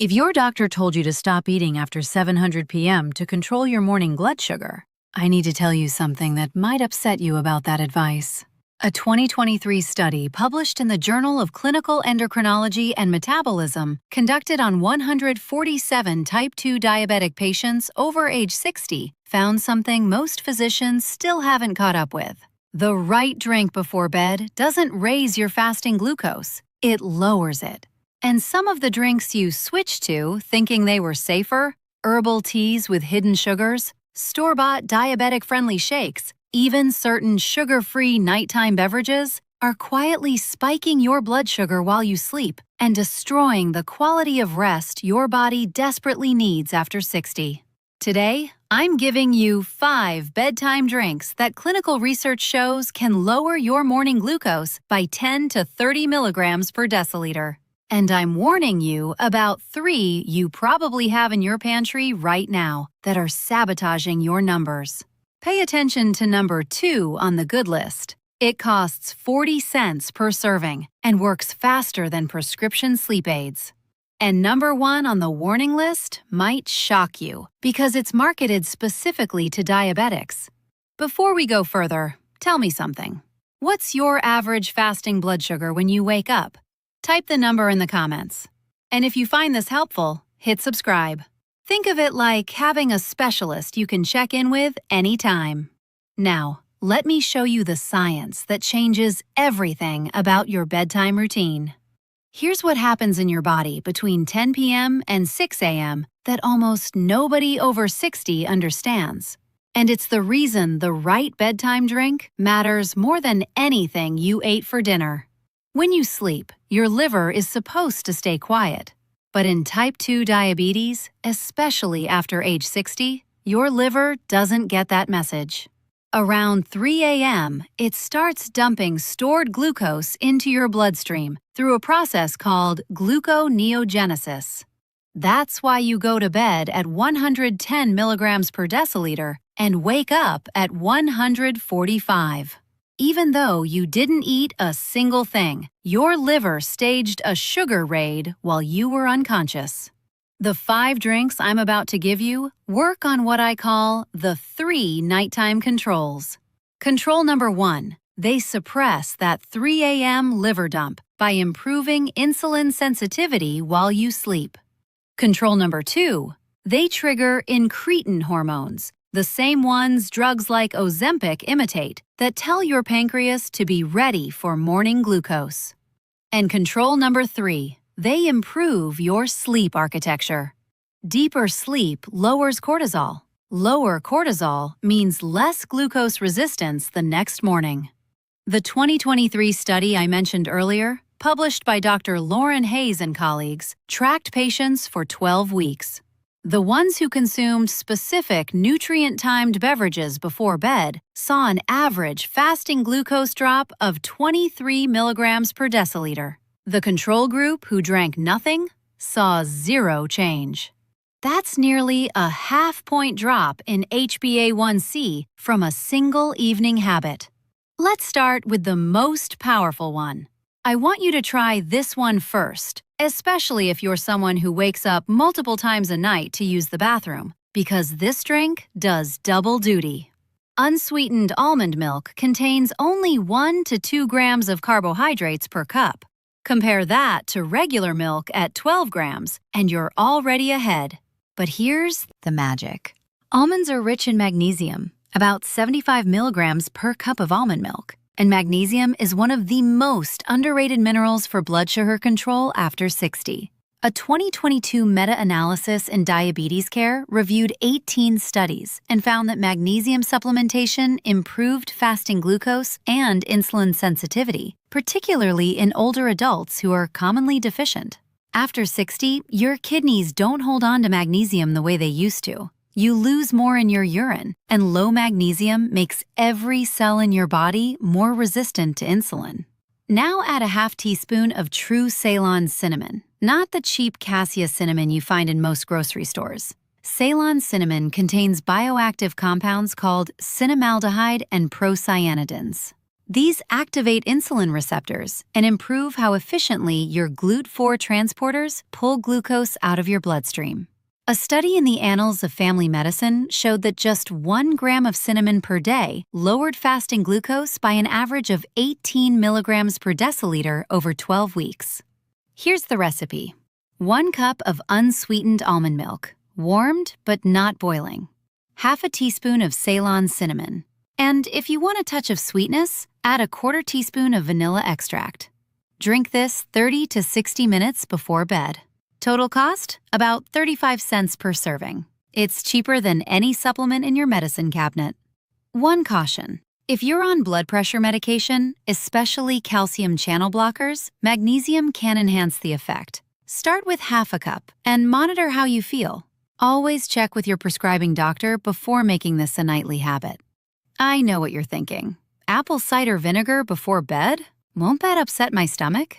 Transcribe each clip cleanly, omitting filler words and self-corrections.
If your doctor told you to stop eating after 700 p.m. to control your morning blood sugar, I need to tell you something that might upset you about that advice. A 2023 study published in the Journal of Clinical Endocrinology and Metabolism, conducted on 147 type 2 diabetic patients over age 60, found something most physicians still haven't caught up with. The right drink before bed doesn't raise your fasting glucose, it lowers it. And some of the drinks you switched to, thinking they were safer, herbal teas with hidden sugars, store-bought diabetic-friendly shakes, even certain sugar-free nighttime beverages, are quietly spiking your blood sugar while you sleep and destroying the quality of rest your body desperately needs after 60. Today, I'm giving you 5 bedtime drinks that clinical research shows can lower your morning glucose by 10 to 30 milligrams per deciliter. And I'm warning you about 3 you probably have in your pantry right now that are sabotaging your numbers. Pay attention to number 2 on the good list. It costs 40 cents per serving and works faster than prescription sleep aids. And number 1 on the warning list might shock you because it's marketed specifically to diabetics. Before we go further, tell me something. What's your average fasting blood sugar when you wake up? Type the number in the comments. And if you find this helpful, hit subscribe. Think of it like having a specialist you can check in with anytime. Now, let me show you the science that changes everything about your bedtime routine. Here's what happens in your body between 10 p.m. and 6 a.m. that almost nobody over 60 understands. And it's the reason the right bedtime drink matters more than anything you ate for dinner. When you sleep, your liver is supposed to stay quiet. But in type 2 diabetes, especially after age 60, your liver doesn't get that message. Around 3 a.m., it starts dumping stored glucose into your bloodstream through a process called gluconeogenesis. That's why you go to bed at 110 milligrams per deciliter and wake up at 145. Even though you didn't eat a single thing, your liver staged a sugar raid while you were unconscious. The 5 drinks I'm about to give you work on what I call the 3 nighttime controls. Control number 1, they suppress that 3 a.m. liver dump by improving insulin sensitivity while you sleep. Control number 2, they trigger incretin hormones, the same ones drugs like Ozempic imitate, that tell your pancreas to be ready for morning glucose. And control number 3, they improve your sleep architecture. Deeper sleep lowers cortisol. Lower cortisol means less glucose resistance the next morning. The 2023 study I mentioned earlier, published by Dr. Lauren Hayes and colleagues, tracked patients for 12 weeks. The ones who consumed specific nutrient-timed beverages before bed saw an average fasting glucose drop of 23 milligrams per deciliter. The control group, who drank nothing, saw 0 change. That's nearly a half-point drop in HbA1c from a single evening habit. Let's start with the most powerful one. I want you to try this one first, especially if you're someone who wakes up multiple times a night to use the bathroom, because this drink does double duty. Unsweetened almond milk contains only 1 to 2 grams of carbohydrates per cup. Compare that to regular milk at 12 grams, and you're already ahead. But here's the magic. Almonds are rich in magnesium, about 75 milligrams per cup of almond milk. And magnesium is one of the most underrated minerals for blood sugar control after 60. A 2022 meta-analysis in diabetes care reviewed 18 studies and found that magnesium supplementation improved fasting glucose and insulin sensitivity, particularly in older adults who are commonly deficient. After 60, your kidneys don't hold on to magnesium the way they used to. You lose more in your urine, and low magnesium makes every cell in your body more resistant to insulin. Now add a half teaspoon of true Ceylon cinnamon, not the cheap cassia cinnamon you find in most grocery stores. Ceylon cinnamon contains bioactive compounds called cinnamaldehyde and procyanidins. These activate insulin receptors and improve how efficiently your GLUT4 transporters pull glucose out of your bloodstream. A study in the Annals of Family Medicine showed that just 1 gram of cinnamon per day lowered fasting glucose by an average of 18 milligrams per deciliter over 12 weeks. Here's the recipe. 1 cup of unsweetened almond milk, warmed but not boiling. Half a teaspoon of Ceylon cinnamon. And if you want a touch of sweetness, add a 1/4 teaspoon of vanilla extract. Drink this 30 to 60 minutes before bed. Total cost? About 35 cents per serving. It's cheaper than any supplement in your medicine cabinet. One caution. If you're on blood pressure medication, especially calcium channel blockers, magnesium can enhance the effect. Start with half a cup and monitor how you feel. Always check with your prescribing doctor before making this a nightly habit. I know what you're thinking. Apple cider vinegar before bed? Won't that upset my stomach?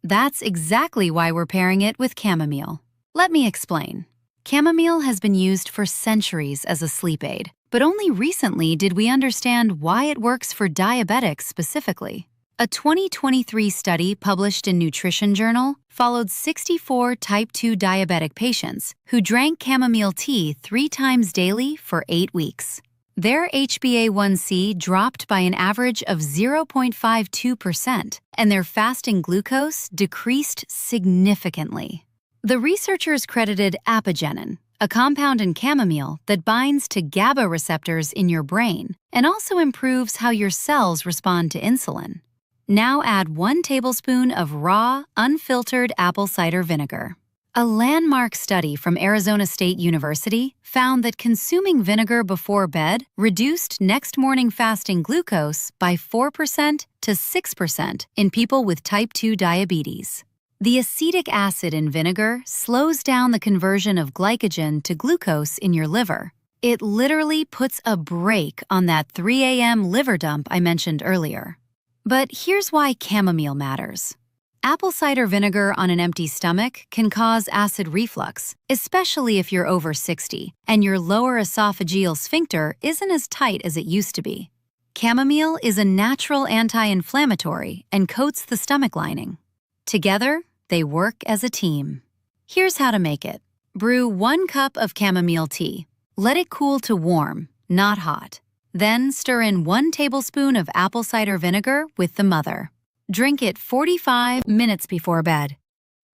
That's exactly why we're pairing it with chamomile. Let me explain. Chamomile has been used for centuries as a sleep aid, but only recently did we understand why it works for diabetics specifically. A 2023 study published in Nutrition Journal followed 64 type 2 diabetic patients who drank chamomile tea 3 times daily for 8 weeks. Their HbA1c dropped by an average of 0.52%, and their fasting glucose decreased significantly. The researchers credited apigenin, a compound in chamomile that binds to GABA receptors in your brain and also improves how your cells respond to insulin. Now add 1 tablespoon of raw, unfiltered apple cider vinegar. A landmark study from Arizona State University found that consuming vinegar before bed reduced next morning fasting glucose by 4% to 6% in people with type 2 diabetes. The acetic acid in vinegar slows down the conversion of glycogen to glucose in your liver. It literally puts a brake on that 3 a.m. liver dump I mentioned earlier. But here's why chamomile matters. Apple cider vinegar on an empty stomach can cause acid reflux, especially if you're over 60 and your lower esophageal sphincter isn't as tight as it used to be. Chamomile is a natural anti-inflammatory and coats the stomach lining. Together, they work as a team. Here's how to make it. Brew 1 cup of chamomile tea. Let it cool to warm, not hot. Then stir in 1 tablespoon of apple cider vinegar with the mother. Drink it 45 minutes before bed.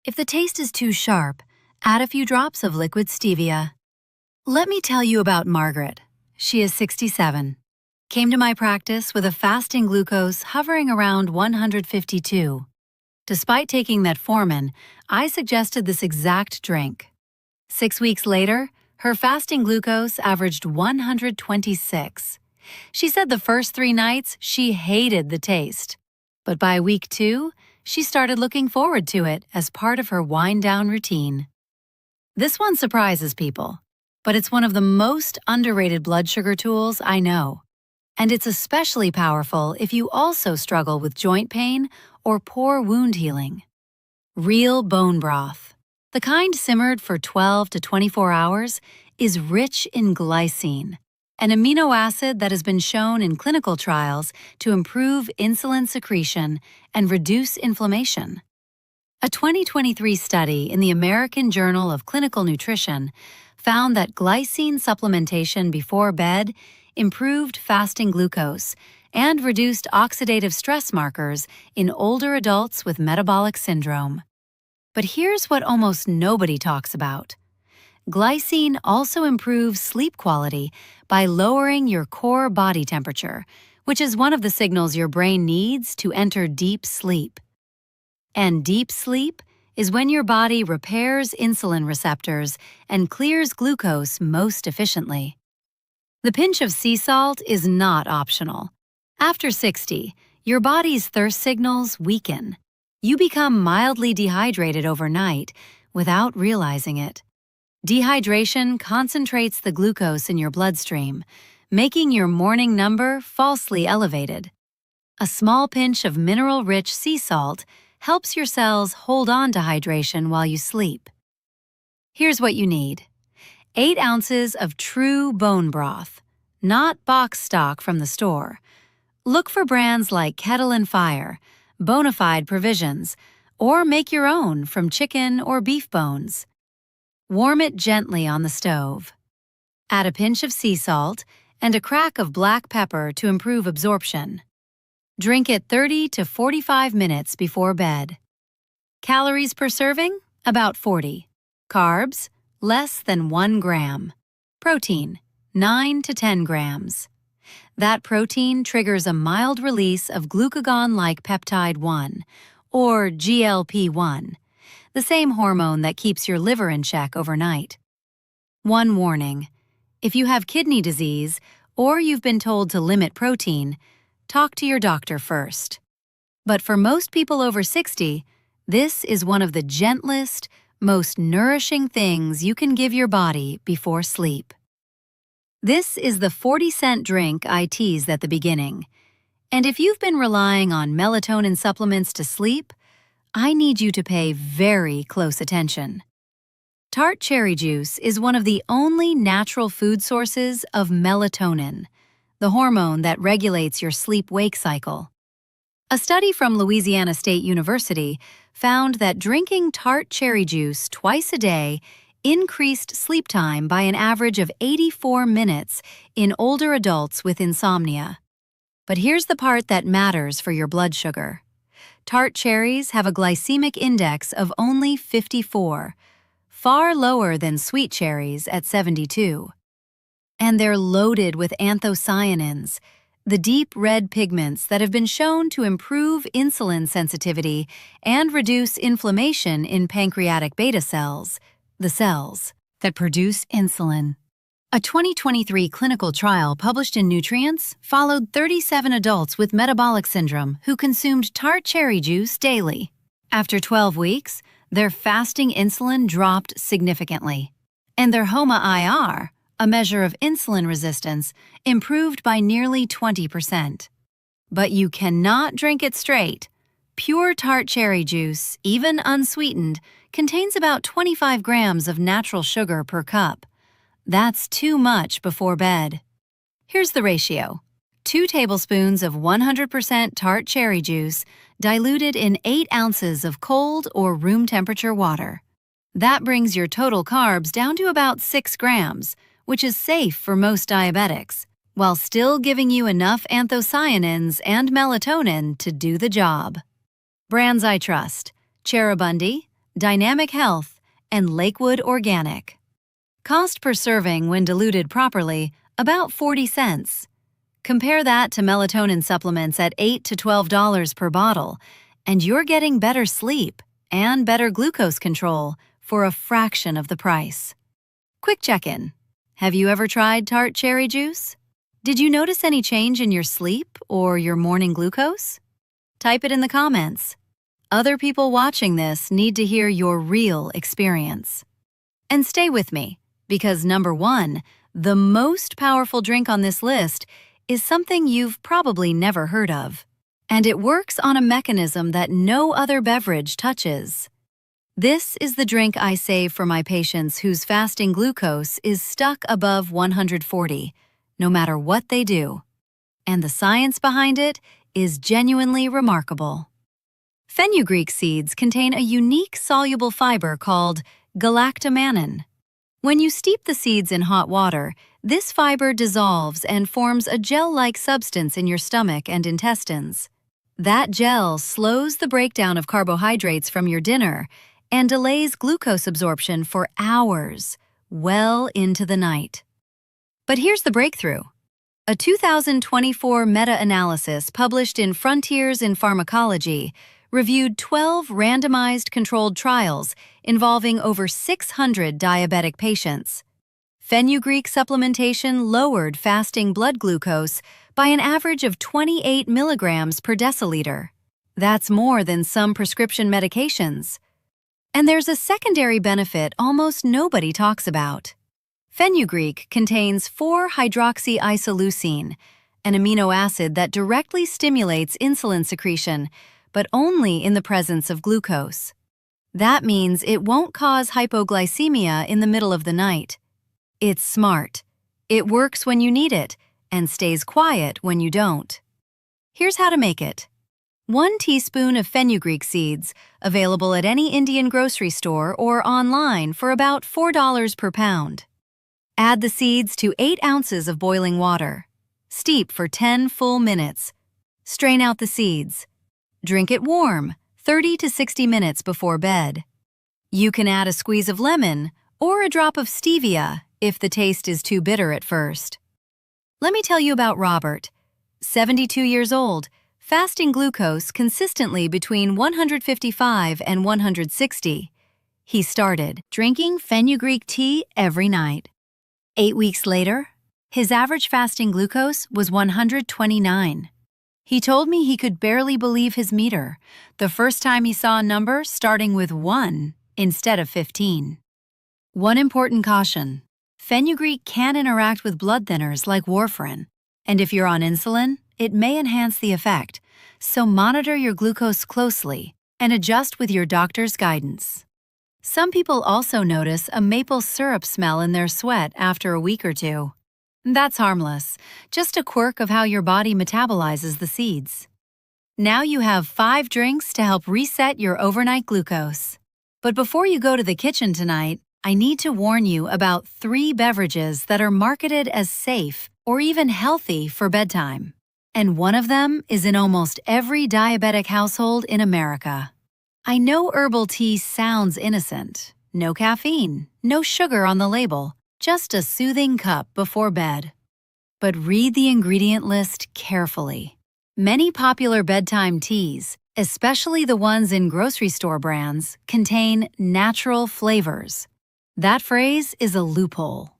If the taste is too sharp, add a few drops of liquid stevia. Let me tell you about Margaret. She is 67. Came to my practice with a fasting glucose hovering around 152. Despite taking metformin, I suggested this exact drink. 6 weeks later, her fasting glucose averaged 126. She said the first 3 nights she hated the taste. But by week 2, she started looking forward to it as part of her wind-down routine. This one surprises people, but it's one of the most underrated blood sugar tools I know. And it's especially powerful if you also struggle with joint pain or poor wound healing. Real bone broth, the kind simmered for 12 to 24 hours, is rich in glycine, an amino acid that has been shown in clinical trials to improve insulin secretion and reduce inflammation. A 2023 study in the American Journal of Clinical Nutrition found that glycine supplementation before bed improved fasting glucose and reduced oxidative stress markers in older adults with metabolic syndrome. But here's what almost nobody talks about. Glycine also improves sleep quality by lowering your core body temperature, which is one of the signals your brain needs to enter deep sleep. And deep sleep is when your body repairs insulin receptors and clears glucose most efficiently. The pinch of sea salt is not optional. After 60, your body's thirst signals weaken. You become mildly dehydrated overnight without realizing it. Dehydration concentrates the glucose in your bloodstream, making your morning number falsely elevated. A small pinch of mineral-rich sea salt helps your cells hold on to hydration while you sleep. Here's what you need. 8 ounces of true bone broth, not box stock from the store. Look for brands like Kettle and Fire, Bonafide Provisions, or make your own from chicken or beef bones. Warm it gently on the stove. Add a pinch of sea salt and a crack of black pepper to improve absorption. Drink it 30 to 45 minutes before bed. Calories per serving? About 40. Carbs? Less than 1 gram. Protein? 9 to 10 grams. That protein triggers a mild release of glucagon-like peptide 1, or GLP-1, the same hormone that keeps your liver in check overnight. One warning: if you have kidney disease or you've been told to limit protein, talk to your doctor first. But for most people over 60, this is one of the gentlest, most nourishing things you can give your body before sleep. This is the 40-cent drink I teased at the beginning. And if you've been relying on melatonin supplements to sleep, I need you to pay very close attention. Tart cherry juice is one of the only natural food sources of melatonin, the hormone that regulates your sleep-wake cycle. A study from Louisiana State University found that drinking tart cherry juice twice a day increased sleep time by an average of 84 minutes in older adults with insomnia. But here's the part that matters for your blood sugar. Tart cherries have a glycemic index of only 54, far lower than sweet cherries at 72. And they're loaded with anthocyanins, the deep red pigments that have been shown to improve insulin sensitivity and reduce inflammation in pancreatic beta cells, the cells that produce insulin. A 2023 clinical trial published in Nutrients followed 37 adults with metabolic syndrome who consumed tart cherry juice daily. After 12 weeks, their fasting insulin dropped significantly, and their HOMA-IR, a measure of insulin resistance, improved by nearly 20%. But you cannot drink it straight. Pure tart cherry juice, even unsweetened, contains about 25 grams of natural sugar per cup. That's too much before bed. Here's the ratio: 2 tablespoons of 100% tart cherry juice diluted in 8 ounces of cold or room temperature water. That brings your total carbs down to about 6 grams, which is safe for most diabetics, while still giving you enough anthocyanins and melatonin to do the job. Brands I trust: Cherubundi, Dynamic Health, and Lakewood Organic. Cost per serving when diluted properly, about 40 cents. Compare that to melatonin supplements at $8 to $12 per bottle, and you're getting better sleep and better glucose control for a fraction of the price. Quick check-in: have you ever tried tart cherry juice? Did you notice any change in your sleep or your morning glucose? Type it in the comments. Other people watching this need to hear your real experience. And stay with me, because number 1, the most powerful drink on this list, is something you've probably never heard of. And it works on a mechanism that no other beverage touches. This is the drink I save for my patients whose fasting glucose is stuck above 140, no matter what they do. And the science behind it is genuinely remarkable. Fenugreek seeds contain a unique soluble fiber called galactomannan. When you steep the seeds in hot water, this fiber dissolves and forms a gel-like substance in your stomach and intestines. That gel slows the breakdown of carbohydrates from your dinner and delays glucose absorption for hours, well into the night. But here's the breakthrough. A 2024 meta-analysis published in Frontiers in Pharmacology reviewed 12 randomized controlled trials involving over 600 diabetic patients. Fenugreek supplementation lowered fasting blood glucose by an average of 28 milligrams per deciliter. That's more than some prescription medications. And there's a secondary benefit almost nobody talks about. Fenugreek contains 4-hydroxyisoleucine, an amino acid that directly stimulates insulin secretion, but only in the presence of glucose. That means it won't cause hypoglycemia in the middle of the night. It's smart. It works when you need it and stays quiet when you don't. Here's how to make it. 1 teaspoon of fenugreek seeds, available at any Indian grocery store or online for about $4 per pound. Add the seeds to 8 ounces of boiling water. Steep for 10 full minutes. Strain out the seeds. Drink it warm, 30 to 60 minutes before bed. You can add a squeeze of lemon or a drop of stevia if the taste is too bitter at first. Let me tell you about Robert. 72 years old, fasting glucose consistently between 155 and 160. He started drinking fenugreek tea every night. 8 weeks later, his average fasting glucose was 129. He told me he could barely believe his meter, the first time he saw a number starting with 1 instead of 15. One important caution: fenugreek can interact with blood thinners like warfarin, and if you're on insulin, it may enhance the effect, so monitor your glucose closely and adjust with your doctor's guidance. Some people also notice a maple syrup smell in their sweat after a week or two. That's harmless, just a quirk of how your body metabolizes the seeds. Now you have 5 drinks to help reset your overnight glucose. But before you go to the kitchen tonight, I need to warn you about 3 beverages that are marketed as safe or even healthy for bedtime. And one of them is in almost every diabetic household in America. I know herbal tea sounds innocent. No caffeine, no sugar on the label, just a soothing cup before bed. But read the ingredient list carefully. Many popular bedtime teas, especially the ones in grocery store brands, contain natural flavors. That phrase is a loophole.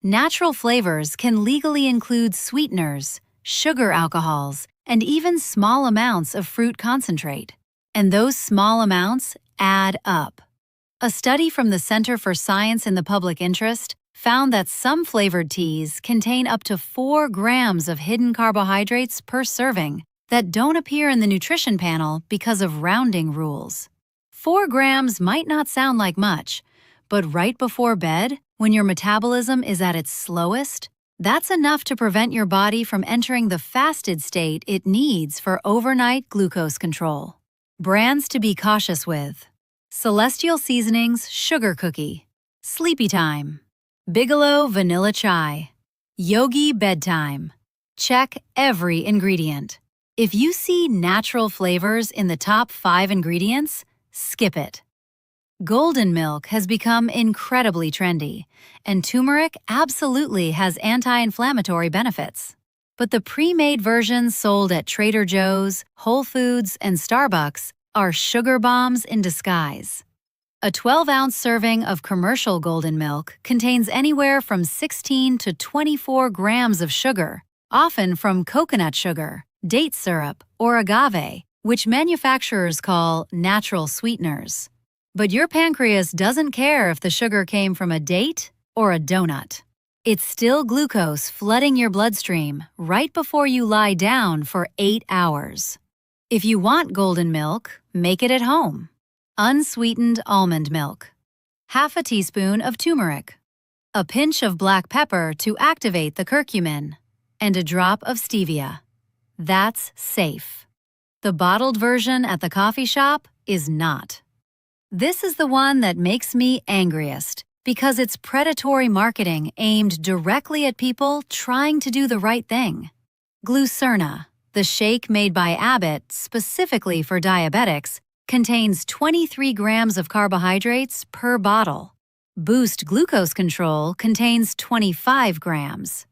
Natural flavors can legally include sweeteners, sugar alcohols, and even small amounts of fruit concentrate. And those small amounts add up. A study from the Center for Science in the Public Interest found that some flavored teas contain up to 4 grams of hidden carbohydrates per serving that don't appear in the nutrition panel because of rounding rules. 4 grams might not sound like much, but right before bed, when your metabolism is at its slowest, that's enough to prevent your body from entering the fasted state it needs for overnight glucose control. Brands to be cautious with: Celestial Seasonings Sugar Cookie, Sleepy Time, Bigelow Vanilla Chai, Yogi Bedtime. Check every ingredient. If you see natural flavors in the top 5 ingredients, skip it. Golden milk has become incredibly trendy, and turmeric absolutely has anti-inflammatory benefits. But the pre-made versions sold at Trader Joe's, Whole Foods, and Starbucks are sugar bombs in disguise. A 12-ounce serving of commercial golden milk contains anywhere from 16 to 24 grams of sugar, often from coconut sugar, date syrup, or agave, which manufacturers call natural sweeteners. But your pancreas doesn't care if the sugar came from a date or a donut. It's still glucose flooding your bloodstream right before you lie down for 8 hours. If you want golden milk, make it at home. Unsweetened almond milk. Half a teaspoon of turmeric. A pinch of black pepper to activate the curcumin. And a drop of stevia. That's safe. The bottled version at the coffee shop is not. This is the one that makes me angriest because it's predatory marketing aimed directly at people trying to do the right thing. Glucerna, the shake made by Abbott specifically for diabetics, contains 23 grams of carbohydrates per bottle. Boost Glucose Control contains 25 grams.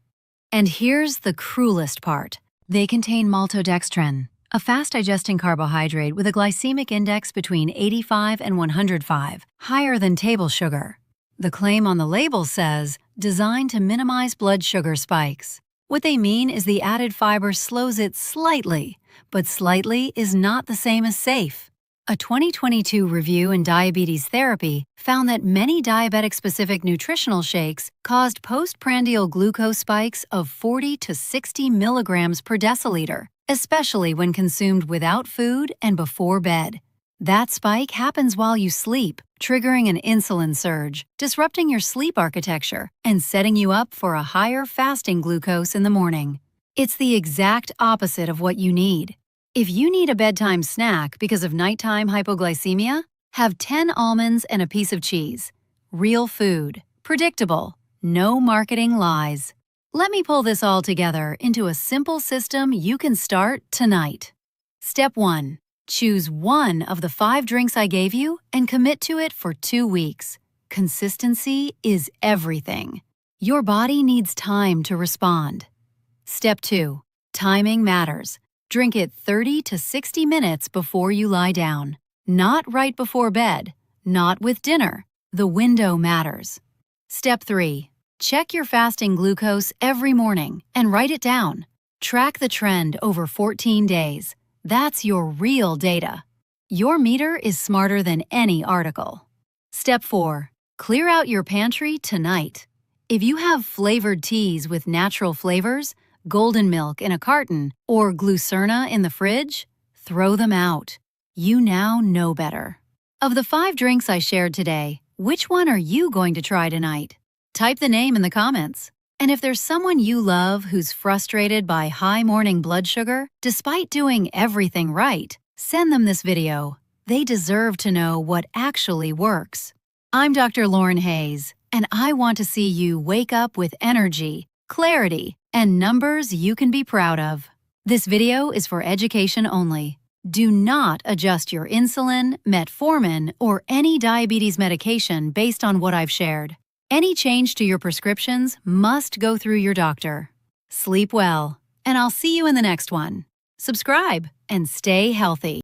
And here's the cruelest part. They contain maltodextrin, a fast-digesting carbohydrate with a glycemic index between 85 and 105, higher than table sugar. The claim on the label says, designed to minimize blood sugar spikes. What they mean is the added fiber slows it slightly, but slightly is not the same as safe. A 2022 review in Diabetes Therapy found that many diabetic-specific nutritional shakes caused postprandial glucose spikes of 40 to 60 milligrams per deciliter, especially when consumed without food and before bed. That spike happens while you sleep, triggering an insulin surge, disrupting your sleep architecture, and setting you up for a higher fasting glucose in the morning. It's the exact opposite of what you need. If you need a bedtime snack because of nighttime hypoglycemia, have 10 almonds and a piece of cheese. Real food, predictable, no marketing lies. Let me pull this all together into a simple system you can start tonight. Step 1. Choose one of the 5 drinks I gave you and commit to it for 2 weeks. Consistency is everything. Your body needs time to respond. Step 2. Timing matters. Drink it 30 to 60 minutes before you lie down. Not right before bed. Not with dinner. The window matters. Step 3. Check your fasting glucose every morning and write it down. Track the trend over 14 days. That's your real data. Your meter is smarter than any article. Step 4. Clear out your pantry tonight. If you have flavored teas with natural flavors, golden milk in a carton, or glucerna in the fridge, throw them out. You now know better. Of the 5 drinks I shared today, which one are you going to try tonight? Type the name in the comments. And if there's someone you love who's frustrated by high morning blood sugar, despite doing everything right, send them this video. They deserve to know what actually works. I'm Dr. Lauren Hayes, and I want to see you wake up with energy, clarity, and numbers you can be proud of. This video is for education only. Do not adjust your insulin, metformin, or any diabetes medication based on what I've shared. Any change to your prescriptions must go through your doctor. Sleep well, and I'll see you in the next one. Subscribe and stay healthy.